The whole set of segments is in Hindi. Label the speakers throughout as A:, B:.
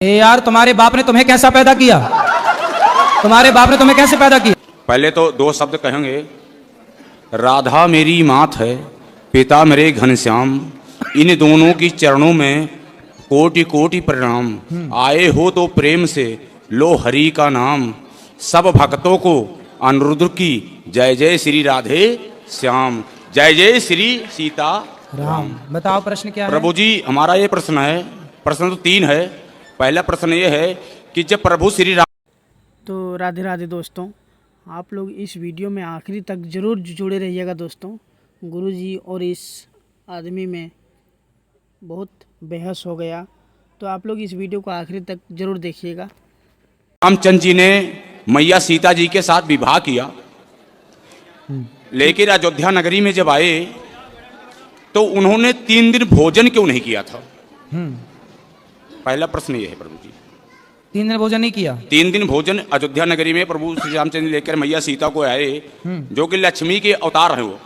A: यार तुम्हारे बाप ने तुम्हें कैसा पैदा किया? तुम्हारे बाप ने तुम्हें कैसे पैदा किया?
B: पहले तो दो शब्द कहेंगे। राधा मेरी मात है, पिता मेरे घनश्याम, इन दोनों की चरणों में कोटि कोटि प्रणाम। आए हो तो प्रेम से लो हरि का नाम, सब भक्तों को अनुरुद्ध की जय जय श्री राधे श्याम, जय जय श्री सीता राम।
A: बताओ प्रश्न क्या है?
B: प्रभु जी हमारा ये प्रश्न है, प्रश्न तो तीन है। पहला प्रश्न ये है कि जब प्रभु श्री राम।
C: तो राधे राधे दोस्तों, आप लोग इस वीडियो में आखिरी तक ज़रूर जुड़े रहिएगा दोस्तों। गुरुजी और इस आदमी में बहुत बहस हो गया, तो आप लोग इस वीडियो को आखिरी तक ज़रूर देखिएगा।
B: रामचंद्र जी ने मैया सीता जी के साथ विवाह किया, लेकिन अयोध्या नगरी में जब आए तो उन्होंने 3 दिन भोजन क्यों नहीं किया था? पहला प्रश्न ये है प्रभु जी।
A: 3 दिन भोजन नहीं किया?
B: 3 दिन भोजन अयोध्या नगरी में प्रभु श्री रामचंद्र लेकर मैया सीता को आए, जो कि लक्ष्मी के अवतार है वो।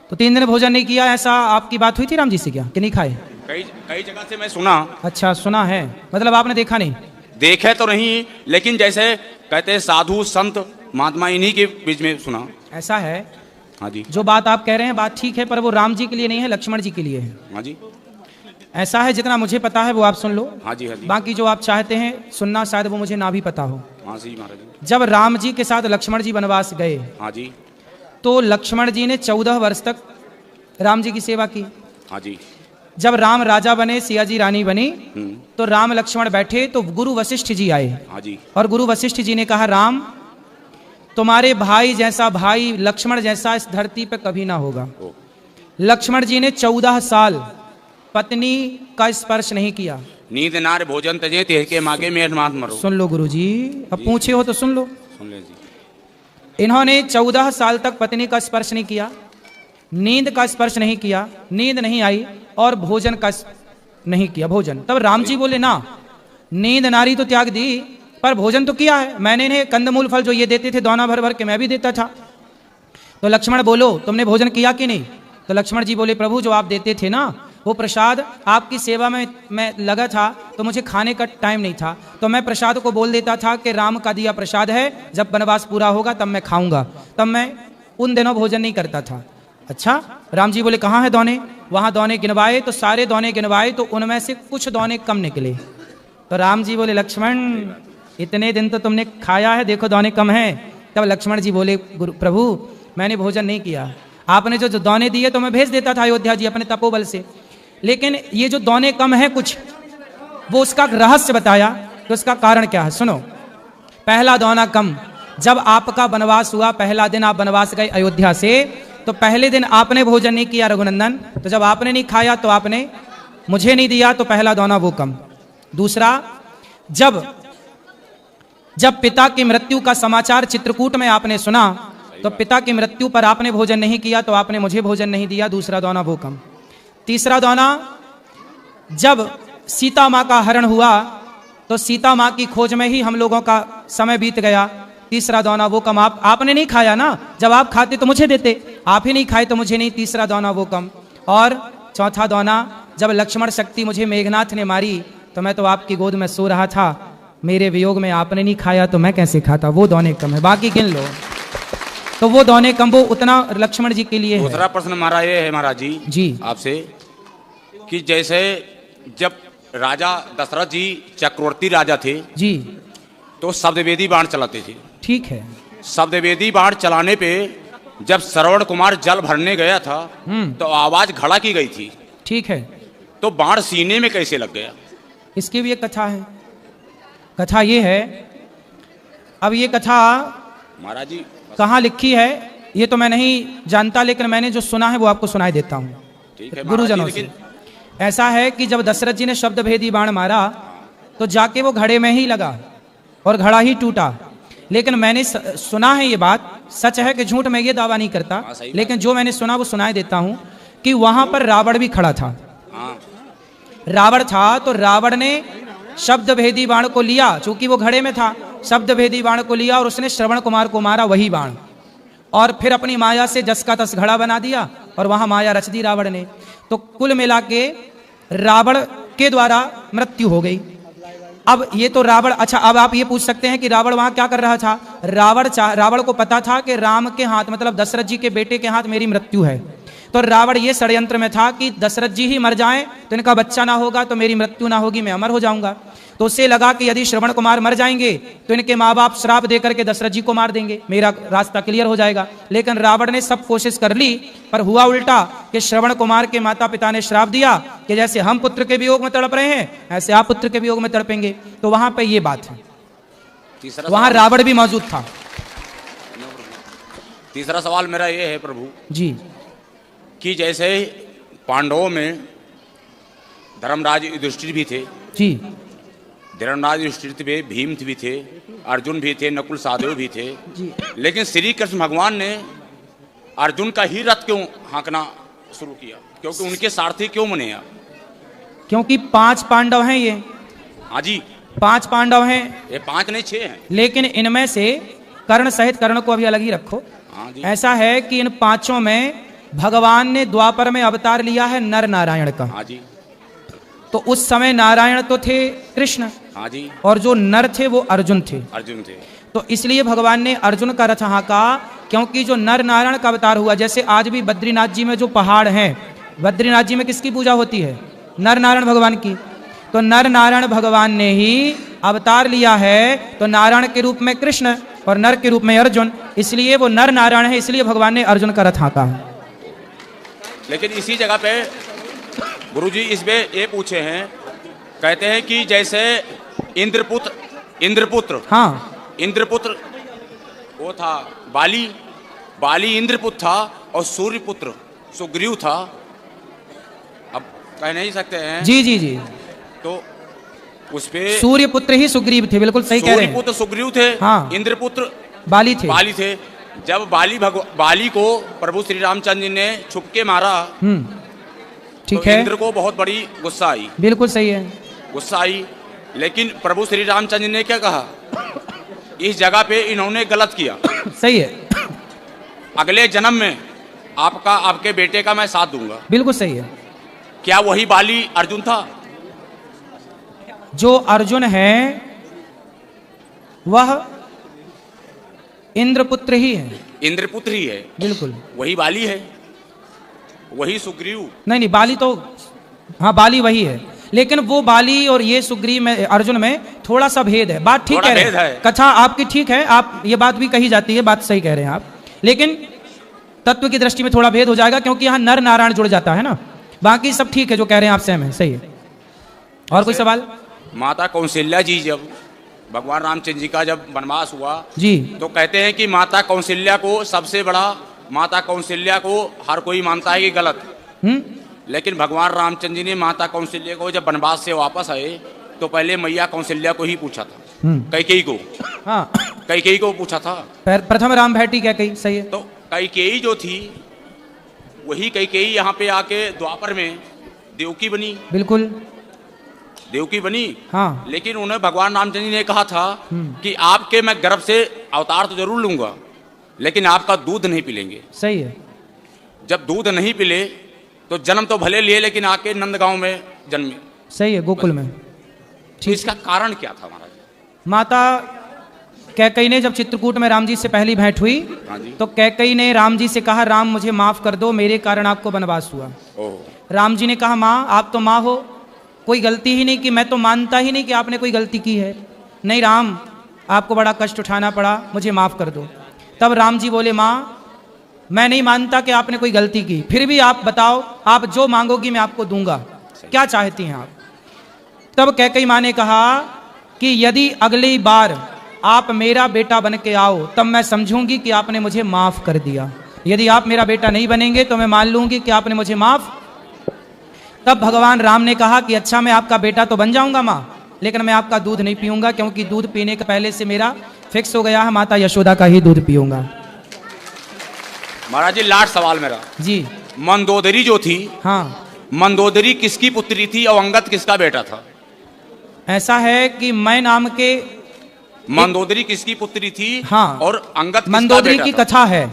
A: तो 3 दिन भोजन नहीं किया, ऐसा आपकी बात हुई थी राम जी से क्या कि नहीं खाए?
B: कई जगह से मैं सुना।
A: अच्छा सुना है, मतलब आपने देखा नहीं?
B: देखे तो नहीं, लेकिन जैसे कहते हैं साधु संत महात्मा इन्हीं के बीच में सुना।
A: ऐसा है?
B: हाँ जी।
A: जो बात आप कह रहे हैं बात ठीक है, पर वो राम जी के लिए नहीं है, लक्ष्मण जी के लिए है।
B: हाँ जी।
A: ऐसा है, जितना मुझे पता है वो आप सुन लो।
B: हाँ जी, हाँ जी।
A: बाकी जो आप चाहते हैं सुनना शायद वो मुझे ना भी पता हो।
B: हाँ जी महाराज जी।
A: जब राम जी के साथ लक्ष्मण जी वनवास गए,
B: हाँ जी,
A: तो लक्ष्मण जी ने 14 वर्ष तक राम जी की सेवा की।
B: हाँ जी।
A: जब राम राजा बने, सिया जी रानी बनी, तो राम लक्ष्मण बैठे तो गुरु वशिष्ठ जी आए।
B: हाँ जी।
A: और गुरु वशिष्ठ जी ने कहा, राम तुम्हारे भाई जैसा भाई लक्ष्मण जैसा इस धरती पर कभी ना होगा। लक्ष्मण जी ने 14 साल पत्नी का स्पर्श नहीं किया।
B: नींद नार भोजन तजे तेह के मागे में मात मरो।
A: सुन लो गुरु जी, अब पूछे हो तो सुन लो।
B: सुन ले जी।
A: इन्होंने 14 साल तक पत्नी का स्पर्श नहीं किया, नींद का स्पर्श नहीं किया, नींद नहीं आई, और भोजन का नहीं किया भोजन। तब राम जी बोले, ना नींद नारी तो त्याग दी, पर भोजन तो किया है मैंने। इन्हें कंदमूल फल जो ये देते थे दोना भर भर के मैं भी देता था। तो लक्ष्मण बोलो, तुमने भोजन किया कि नहीं? तो लक्ष्मण जी बोले, प्रभु जो आप देते थे ना वो प्रसाद, आपकी सेवा में मैं लगा था तो मुझे खाने का टाइम नहीं था, तो मैं प्रसाद को बोल देता था कि राम का दिया प्रसाद है, जब वनवास पूरा होगा तब मैं खाऊंगा, तब मैं उन दिनों भोजन नहीं करता था। अच्छा, राम जी बोले कहाँ है दौने? वहाँ दौने गिनवाए तो सारे दौने गिनवाए तो उनमें से कुछ दौने कम निकले। तो राम जी बोले, लक्ष्मण इतने दिन तो तुमने खाया है, देखो दौने कम हैं। तब लक्ष्मण जी बोले, प्रभु मैंने भोजन नहीं किया, आपने जो दौने दिए तो मैं भेज देता था अयोध्या जी अपने तपोबल से, लेकिन ये जो दौने कम है कुछ, वो उसका रहस्य बताया। तो उसका कारण क्या है सुनो। पहला दौना कम, जब आपका वनवास हुआ, पहला दिन आप वनवास गए अयोध्या से, तो पहले दिन आपने भोजन नहीं किया रघुनंदन, तो जब आपने नहीं खाया तो आपने मुझे नहीं दिया, तो पहला दौना वो कम। दूसरा, जब पिता की मृत्यु का समाचार चित्रकूट में आपने सुना, तो पिता की मृत्यु पर आपने भोजन नहीं किया, तो आपने मुझे भोजन नहीं दिया, दूसरा दौना वो कम। तीसरा दौना, जब सीता माँ का हरण हुआ तो सीता माँ की खोज में ही हम लोगों का समय बीत गया, तीसरा दौना वो कम। आपने नहीं खाया ना, जब आप खाते तो मुझे देते, आप ही नहीं खाए तो मुझे नहीं, तीसरा दौना वो कम। और चौथा दौना, जब लक्ष्मण शक्ति मुझे मेघनाथ ने मारी तो मैं तो आपकी गोद में सो रहा था, मेरे वियोग में आपने नहीं खाया तो मैं कैसे खाता, वो दौने कम है। बाकी गिन लो, तो वो दौने कम, वो उतना लक्ष्मण जी के लिए है।
B: दूसरा प्रश्न हमारा ये है महाराज जी आपसे, कि जैसे जब राजा दशरथ जी चक्रवर्ती राजा थे
A: जी,
B: तो शब्दवेदी बाण चलाते थे।
A: ठीक है।
B: शब्दवेदी बाण चलाने पे जब श्रवण कुमार जल भरने गया था तो आवाज खड़ा की गई थी।
A: ठीक है।
B: तो बाण सीने में कैसे लग गया?
A: इसकी भी एक कथा है। कथा ये है, अब ये कथा
B: महाराज जी
A: कहाँ लिखी है ये तो मैं नहीं जानता, लेकिन मैंने जो सुना है वो आपको सुनाई देता हूँ गुरुजनों से। ऐसा है कि जब दशरथ जी ने शब्द भेदी बाण मारा तो जाके वो घड़े में ही लगा और घड़ा ही टूटा। लेकिन मैंने सुना है, ये बात सच है कि झूठ, मैं ये दावा नहीं करता, लेकिन जो मैंने सुना वो सुनाई देता हूँ, कि वहां पर रावण भी खड़ा था। रावण था तो रावण ने शब्द भेदी बाण को लिया, चूंकि वो घड़े में था, शब्द भेदी बाण को लिया और उसने श्रवण कुमार को मारा वही बाण, और फिर अपनी माया से जस का तस घड़ा बना दिया और वहां माया रच दी रावण ने। तो कुल मिला के रावण के द्वारा मृत्यु हो गई। अब ये तो रावण, अच्छा अब आप ये पूछ सकते हैं कि रावण वहां क्या कर रहा था। रावण को पता था कि राम के हाथ, मतलब दशरथ जी के बेटे के हाथ मेरी मृत्यु है। तो रावण ये षड्यंत्र में था कि दशरथ जी ही मर जाएं तो इनका बच्चा ना होगा तो मेरी मृत्यु ना होगी, मैं अमर हो जाऊंगा। तो उससे लगा कि यदि श्रवण कुमार मर जाएंगे तो इनके माँ बाप श्राप देकर के दशरथ जी को मार देंगे, मेरा रास्ता क्लियर हो जाएगा। लेकिन रावण ने सब कोशिश कर ली, पर हुआ उल्टा कि श्रवण कुमार के माता पिता ने श्राप दिया कि जैसे हम पुत्र के वियोग में तड़प रहे हैं ऐसे आप पुत्र के वियोग में तड़पेंगे। तो वहां पे ये बात है, वहां रावण भी मौजूद था।
B: तीसरा सवाल मेरा ये है प्रभु
A: जी,
B: कि जैसे पांडवों में धर्मराज युधिष्ठिर भी थे,
A: जी,
B: धर्मराज युधिष्ठिर में भीम भी थे, अर्जुन भी थे, नकुल सहदेव भी थे, लेकिन श्री कृष्ण भगवान ने अर्जुन का ही रथ क्यों हाँकना शुरू किया, क्योंकि उनके सारथी क्यों बने आप?
A: क्योंकि 5 पांडव हैं ये।
B: हाँ जी,
A: 5 पांडव हैं,
B: ये 5 नहीं 6 हैं।
A: लेकिन इनमें से कर्ण सहित, कर्ण को अभी अलग ही रखो।
B: हाँ जी,
A: ऐसा है कि इन 5 में भगवान ने द्वापर में अवतार लिया है नर नारायण का।
B: हाँ जी,
A: तो उस समय नारायण तो थे कृष्ण,
B: हाँ जी,
A: और जो नर थे वो अर्जुन थे।
B: अर्जुन थे।
A: तो इसलिए भगवान ने अर्जुन का रथ हाँका, क्योंकि जो नर नारायण का अवतार हुआ, जैसे आज भी बद्रीनाथ जी में जो पहाड़ हैं, बद्रीनाथ जी में किसकी पूजा होती है? नर नारायण भगवान की। तो नर नारायण भगवान ने ही अवतार लिया है, तो नारायण के रूप में कृष्ण और नर के रूप में अर्जुन, इसलिए वो नर नारायण है, इसलिए भगवान ने अर्जुन का रथ हाँका है।
B: लेकिन इसी जगह पे गुरुजी इसमें ये पूछे हैं, कहते हैं कि जैसे इंद्रपुत्र
A: हाँ,
B: इंद्रपुत्र वो था बाली इंद्रपुत्र था, और सूर्यपुत्र सुग्रीव था। अब कह नहीं सकते हैं।
A: जी जी जी,
B: तो उस पे
A: सूर्य पुत्र ही सुग्रीव थे, बिल्कुल सही कह रहे हैं।
B: सूर्यपुत्र सुग्रीव थे,
A: हाँ,
B: इंद्रपुत्र
A: बाली थे।
B: जब बाली को प्रभु श्री रामचंद्र जी ने छुप के मारा,
A: ठीक
B: तो
A: है,
B: इंद्र को बहुत बड़ी गुस्सा आई,
A: बिल्कुल सही है,
B: गुस्सा आई। लेकिन प्रभु श्री रामचंद्र जी ने क्या कहा, इस जगह पे इन्होंने गलत किया,
A: सही है,
B: अगले जन्म में आपके बेटे का मैं साथ दूंगा।
A: बिल्कुल सही है।
B: क्या वही बाली अर्जुन था?
A: जो अर्जुन है वह इंद्रपुत्र ही है,
B: इंद्रपुत्र ही है,
A: बिल्कुल।
B: वही बाली है, वही सुग्रीव
A: नहीं, बाली तो, हाँ बाली वही है, लेकिन वो बाली और ये सुग्रीव में, अर्जुन में थोड़ा सा भेद है। बात ठीक है, कथा आपकी ठीक है, आप ये बात भी कही जाती है, बात सही कह रहे हैं आप, लेकिन तत्व की दृष्टि में थोड़ा भेद हो जाएगा, क्योंकि यहाँ नर नारायण जुड़ जाता है ना। बाकी सब ठीक है, जो कह रहे हैं आप सहम है, सही है। और कोई सवाल?
B: माता कौशल्या जी, जब भगवान रामचंद्र जी का जब वनवास हुआ
A: जी,
B: तो कहते हैं कि माता कौशल्या को सबसे बड़ा, माता कौशल्या को हर कोई मानता है कि गलत, लेकिन भगवान रामचंद्र जी ने माता कौशल्या को जब वनवास से वापस आए तो पहले मैया कौशल्या को ही पूछा था, कैकेयी को,
A: हाँ,
B: कैकेयी को पूछा था।
A: प्रथम राम भेटी कैकेयी, सही है।
B: तो कैकेयी जो थी वही कैकेयी यहाँ पे आके द्वापर में देवकी बनी,
A: बिल्कुल
B: देवकी बनी,
A: हाँ,
B: लेकिन उन्हें भगवान रामचंद्र जी ने कहा था कि आपके मैं गर्भ से अवतार तो जरूर लूंगा, लेकिन आपका दूध नहीं पिलेंगे।
A: सही है।
B: जब दूध नहीं पिले तो जन्म तो भले लिए, लेकिन आके नंदगांव में जन्मे।
A: सही है, गोकुल में।
B: तो इसका कारण क्या था महाराज?
A: माता कैकेयी ने जब चित्रकूट में राम जी से पहली भेंट हुई,
B: हाँ जी,
A: तो कैकेयी ने राम जी से कहा, राम मुझे माफ कर दो, मेरे कारण आपको वनवास हुआ। राम जी ने कहा, माँ आप तो माँ हो, कोई गलती ही नहीं की, मैं तो मानता ही नहीं कि आपने कोई गलती की है। नहीं राम, आपको बड़ा कष्ट उठाना पड़ा, मुझे माफ कर दो। तब राम जी बोले, माँ मैं नहीं मानता कि आपने कोई गलती की, फिर भी आप बताओ, आप जो मांगोगी मैं आपको दूंगा, क्या चाहती हैं आप? तब कैकेयी माँ ने कहा कि यदि अगली बार आप मेरा बेटा बन के आओ तब मैं समझूंगी कि आपने मुझे माफ कर दिया, यदि आप मेरा बेटा नहीं बनेंगे तो मैं मान लूंगी कि आपने मुझे माफ। तब भगवान राम ने कहा कि अच्छा मैं आपका बेटा तो बन जाऊंगा माँ, लेकिन मैं आपका दूध नहीं पीऊंगा, क्योंकि दूध पीने के पहले से मेरा फिक्स हो गया है, माता यशोदा का ही दूध पीऊंगा।
B: महाराज जी लास्ट सवाल मेरा
A: जी,
B: मंदोदरी जो थी,
A: हाँ,
B: मंदोदरी किसकी पुत्री थी और अंगद किसका बेटा था?
A: ऐसा है कि मैं नाम के
B: मंदोदरी किसकी पुत्री थी,
A: हाँ,
B: और अंगद
A: मंदोदरी की कथा है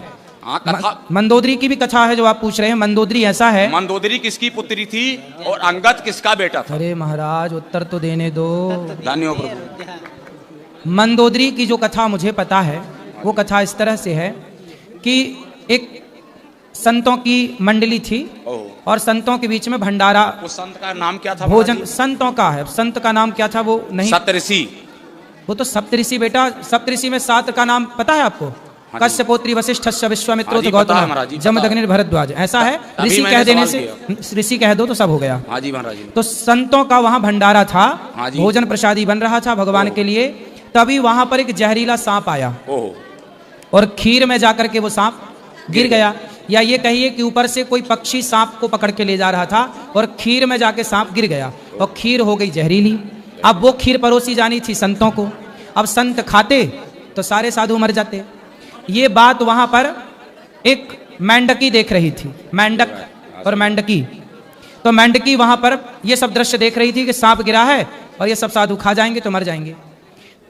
B: हाँ कथा।
A: मंदोदरी की भी कथा है जो आप पूछ रहे हैं। मंदोदरी ऐसा है।
B: मंदोदरी किसकी पुत्री थी और अंगद किसका बेटा था?
A: अरे महाराज उत्तर तो देने दो।
B: धन्य प्रभु।
A: मंदोदरी की जो कथा मुझे पता है वो कथा इस तरह से है कि एक संतों की मंडली थी
B: ओह।
A: और संतों के बीच में भंडारा,
B: उस संत का नाम क्या था?
A: भोजन।
B: महाराज?
A: संतों का है, संत का नाम क्या था वो नहीं।
B: सप्तऋषि।
A: वो तो सप्तऋषि बेटा, सप्तऋषि में 7 का नाम पता है आपको?
B: जी।
A: कश्यपोत्री वशिष्ठस्य विश्वामित्रो
B: हाँ जी, पता है महाराज
A: गौतम
B: जी,
A: जमदग्नि भरद्वाज। ऐसा है।
B: तभी
A: ऋषि
B: मैंने
A: कह देने
B: सवाल
A: से, ऋषि कह दो तो सब हो गया।
B: हाँ जी महाराज जी।
A: तो संतों का वहां भंडारा था,
B: हाँ जी।
A: भोजन प्रसादी बन रहा था भगवान के लिए। तभी वहां पर एक जहरीला सांप आया
B: ओह।
A: और खीर में जाकर के वो सांप गिर गया। या ये कहिए कि ऊपर से कोई पक्षी सांप को पकड़ के ले जा रहा था और खीर में जाके सांप गिर गया और खीर हो गई जहरीली। अब वो खीर परोसी जानी थी संतों को। अब संत खाते तो सारे साधु मर जाते। ये बात वहां पर एक मेंढकी देख रही थी, मेंढक और मेंढकी। तो मेंढकी वहां पर ये सब दृश्य देख रही थी कि सांप गिरा है और ये सब साधु खा जाएंगे तो मर जाएंगे।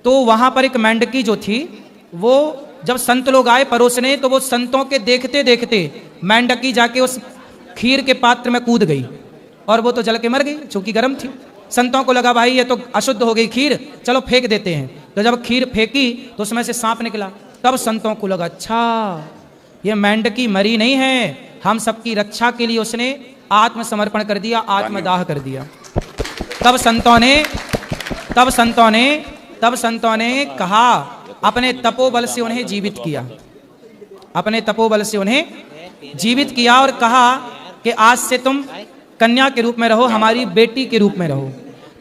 A: तो वहां पर एक मेंढकी जो थी वो जब संत लोग आए परोसने तो वो संतों के देखते देखते मेंढकी जाके उस खीर के पात्र में कूद गई और वो तो जल के मर गई क्योंकि गर्म थी। संतों को लगा भाई ये तो अशुद्ध हो गई खीर, चलो फेंक देते हैं। तो जब खीर फेंकी तो उसमें से सांप निकला। तब संतों को लगा अच्छा ये मेंढकी मरी नहीं है, हम सबकी रक्षा के लिए उसने आत्मसमर्पण कर दिया, आत्मदाह कर दिया। तब संतों ने कहा, अपने तपोबल से उन्हें जीवित किया, अपने तपोबल से उन्हें जीवित किया और कहा कि आज से तुम कन्या के रूप में रहो, हमारी बेटी के रूप में रहो।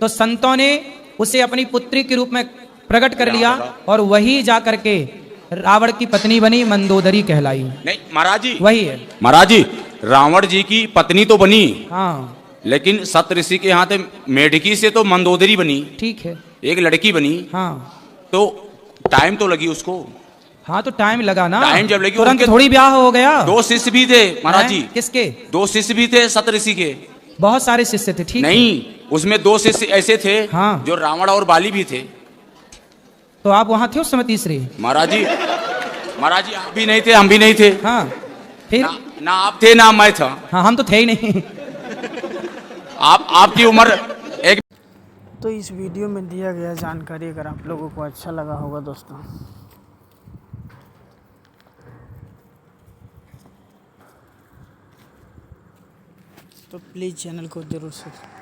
A: तो संतों ने उसे अपनी पुत्री के रूप में प्रकट कर लिया और वही जा करके रावण की पत्नी बनी, मंदोदरी कहलाई।
B: नहीं महाराज जी,
A: वही है
B: महाराज जी। रावण जी की पत्नी तो बनी,
A: हाँ
B: लेकिन सप्तऋषि के यहाँ थे मेढकी से तो मंदोदरी बनी,
A: ठीक है,
B: एक लड़की बनी।
A: हाँ
B: तो टाइम तो लगी उसको।
A: हाँ तो टाइम लगा ना,
B: टाइम जब लगी
A: तुरंत
B: उनके
A: थोड़ी ब्याह हो गया।
B: 2 शिष्य भी थे महाराज जी।
A: किसके?
B: 2 शिष्य भी थे सप्तऋषि के।
A: बहुत सारे शिष्य थे, ठीक है।
B: नहीं, उसमें 2 शिष्य ऐसे थे
A: हाँ।
B: जो रावण और बाली भी थे।
A: तो आप वहां थे उस समय तीसरे?
B: महाराज जी आप भी नहीं थे, हम भी नहीं थे।
A: हाँ फिर
B: ना आप थे ना मैं था।
A: हाँ हम तो थे ही नहीं।
B: आपकी उम्र एक।
C: तो इस वीडियो में दिया गया जानकारी अगर आप लोगों को अच्छा लगा होगा दोस्तों, तो प्लीज़ चैनल को ज़रूर सब्सक्राइब